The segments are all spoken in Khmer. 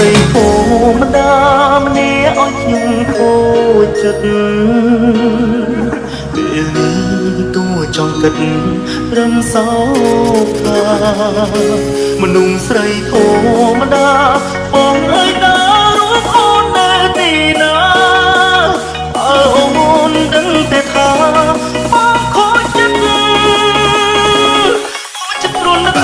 រីធម្មតាម្នាក់ឲ្យខ្ញុំខូចចិត្តពេលនេះតួចង់គិតរំសោកថាមនុស្សស្រីធម្មតាបងអើយណារួមអូននៅទីណាអើអូនដឹងតែថាបងខូចចិត្តព្រោះនឹក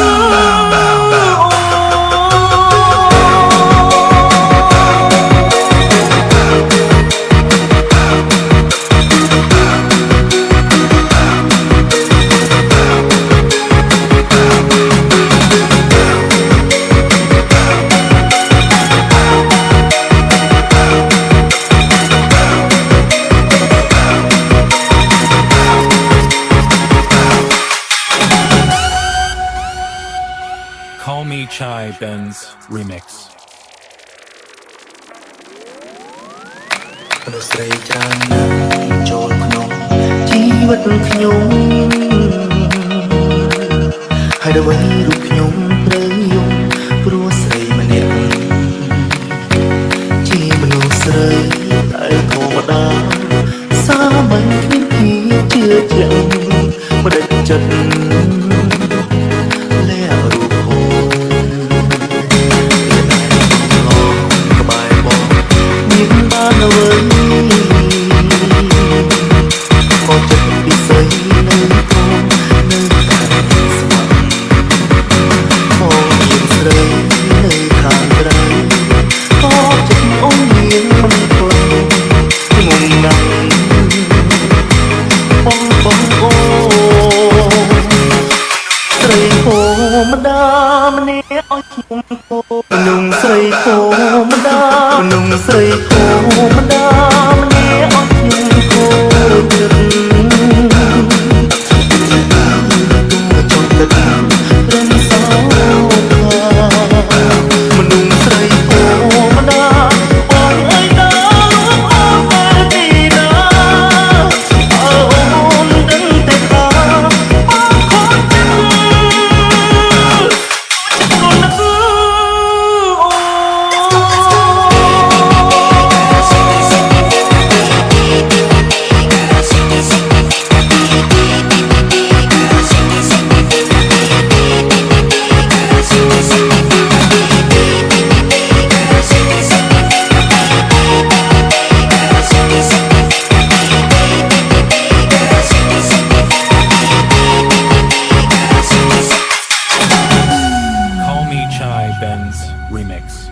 Call Me Chai Benz Remix មនុស្សស្រីច្រើនណាស់ចូលក្នុងជីវិតខ្ញុំហើយដើម្បីរូបខ្ញុំត្រូវយំព្រោះស្រីម្នាក់ជាមនុស្សស្រីដែលធម្មតាសាមញ្ញគ្មានភាពជឿជាក់មិនដេចចិត្តលែរូបហូរក្បែរបងមានបានអ្វីមកចិត្តពិសេសនៅក្នុងនៅតែស្មោះបងជាស្រីនៅខាងក្រៅក៏ចិត្តអូនមានមិនធន់ងងណាស់បងអូស្រីធម្មតាម្នាក់ឲ្យខ្ញុំគោមនុស្សស្រីធម្មតាមនុស្សស្រីធម្មតាម្នាក់ឲ្យខ្ញុំគោចិត្តចង់ទឹករំសោកមនុស្សស្រីធម្មតាបងអើយណារួមអូននៅទីណាអើអូនដឹងតែថាបងខូចចិត្តCall Me Chai Benz Remix